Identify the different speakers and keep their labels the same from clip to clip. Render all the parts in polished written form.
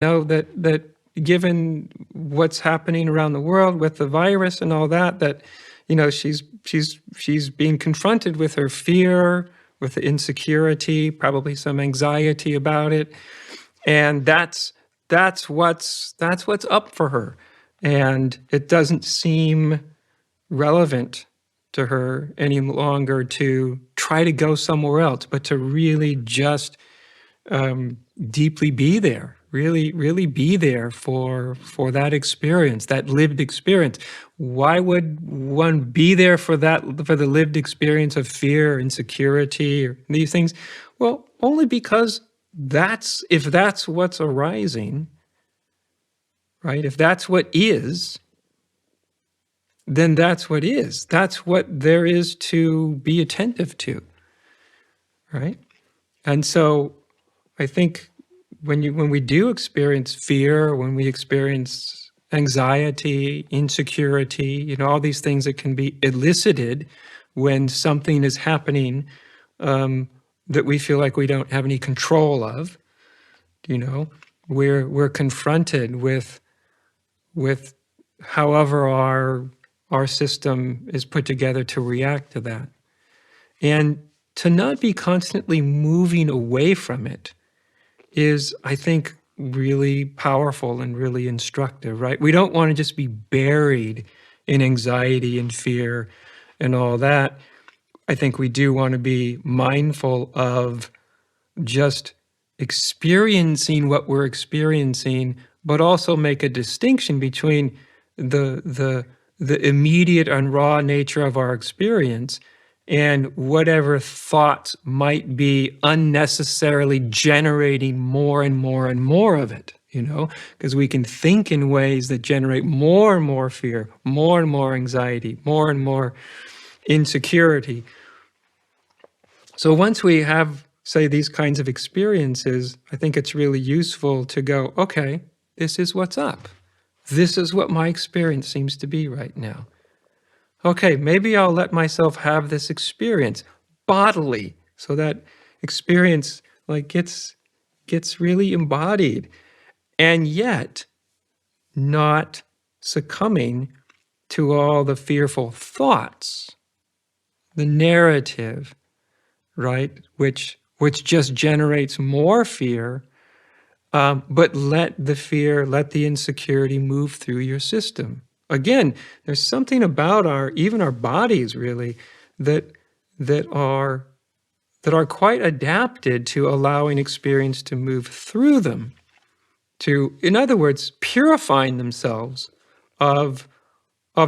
Speaker 1: know that given what's happening around the world with the virus and all that, that she's being confronted with her fear, with the insecurity, probably some anxiety about it, and that's what's up for her, and it doesn't seem relevant to her any longer to try to go somewhere else, but to really just deeply be there, really be there for that experience, that lived experience. Why would one be there for the lived experience of fear, insecurity, or these things? Well, only because if that's what's arising, right? If that's what is, then that's what is. That's what there is to be attentive to, right? And so I think when we do experience fear, when we experience anxiety, insecurity, all these things that can be elicited when something is happening that we feel like we don't have any control of, we're confronted with however our system is put together to react to that. And to not be constantly moving away from it is, I think, really powerful and really instructive, right? We don't want to just be buried in anxiety and fear and all that. I think we do want to be mindful of just experiencing what we're experiencing, but also make a distinction between the immediate and raw nature of our experience and whatever thoughts might be unnecessarily generating more and more and more of it, because we can think in ways that generate more and more fear, more and more anxiety, more and more insecurity. So once we have, say, these kinds of experiences, I think it's really useful to go, okay, this is what's up. This is what my experience seems to be right now. Okay, maybe I'll let myself have this experience bodily, so that experience gets really embodied, and yet not succumbing to all the fearful thoughts, the narrative, right, which just generates more fear, but let the insecurity move through your system. Again, there's something about even our bodies, really, that are quite adapted to allowing experience to move through them, in other words, purifying themselves of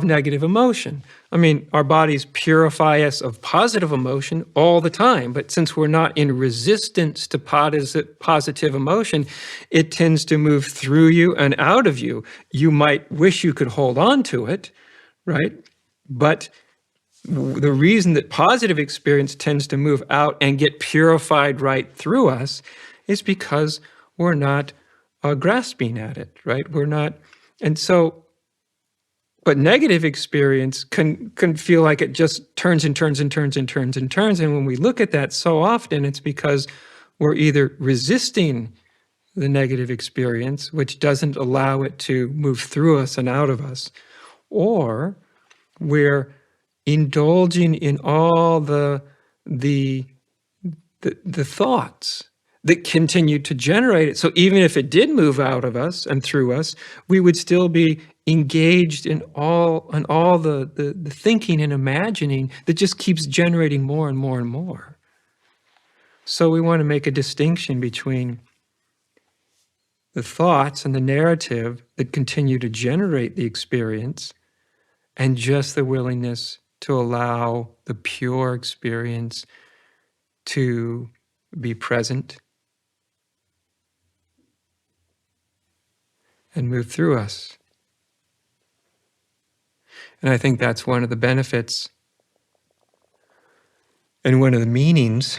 Speaker 1: negative emotion. I mean, our bodies purify us of positive emotion all the time, but since we're not in resistance to positive emotion, it tends to move through you and out of you. You might wish you could hold on to it, right? But the reason that positive experience tends to move out and get purified right through us is because we're not grasping at it, right? We're not, and so. But negative experience can feel like it just turns and turns and turns and turns and turns. And when we look at that so often, it's because we're either resisting the negative experience, which doesn't allow it to move through us and out of us, or we're indulging in all the thoughts that continue to generate it. So even if it did move out of us and through us, we would still be engaged in all the thinking and imagining that just keeps generating more and more and more. So we want to make a distinction between the thoughts and the narrative that continue to generate the experience and just the willingness to allow the pure experience to be present and move through us. And I think that's one of the benefits and one of the meanings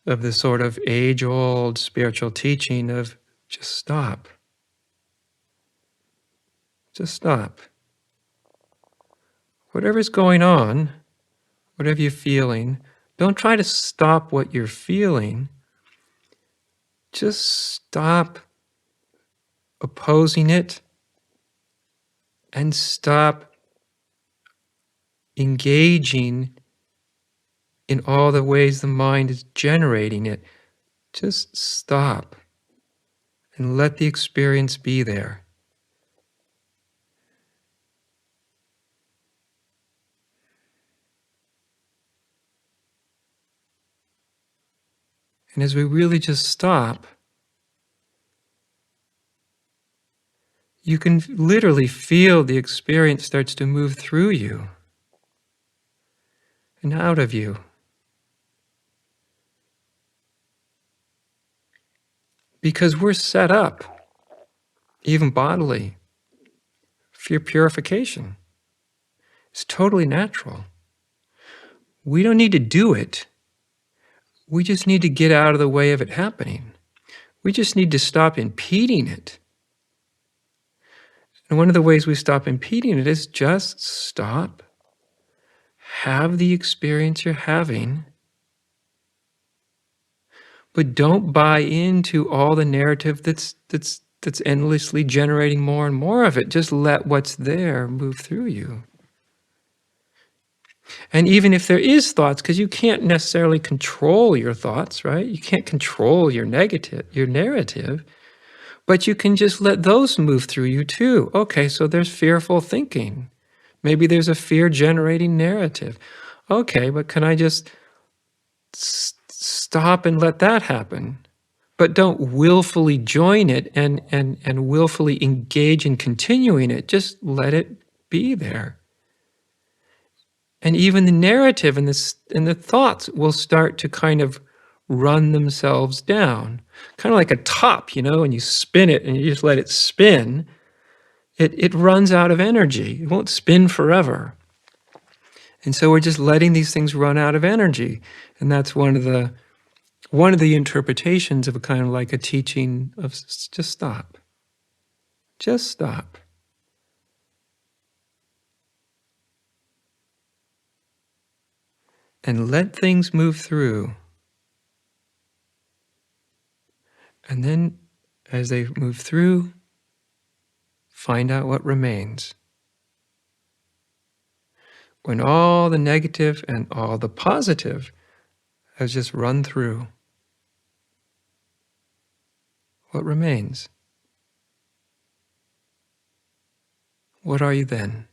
Speaker 1: of this sort of age-old spiritual teaching of just stop. Just stop. Whatever's going on, whatever you're feeling, don't try to stop what you're feeling. Just stop opposing it, and stop engaging in all the ways the mind is generating it. Just stop and let the experience be there. And as we really just stop, you can literally feel the experience starts to move through you and out of you. Because we're set up, even bodily, for purification. It's totally natural. We don't need to do it. We just need to get out of the way of it happening. We just need to stop impeding it. And one of the ways we stop impeding it is just stop, have the experience you're having, but don't buy into all the narrative that's endlessly generating more and more of it. Just let what's there move through you. And even if there is thoughts, because you can't necessarily control your thoughts, right? You can't control your narrative, but you can just let those move through you too. Okay, so there's fearful thinking. Maybe there's a fear-generating narrative. Okay, but can I just stop and let that happen? But don't willfully join it and willfully engage in continuing it. Just let it be there. And even the narrative and the thoughts will start to kind of run themselves down. Kind of like a top, and you spin it and you just let it spin. It runs out of energy. It won't spin forever. And so we're just letting these things run out of energy. And that's one of the interpretations of a kind of like a teaching of just stop. Just stop. And let things move through. And then as they move through, find out what remains. When all the negative and all the positive has just run through, what remains? What are you then?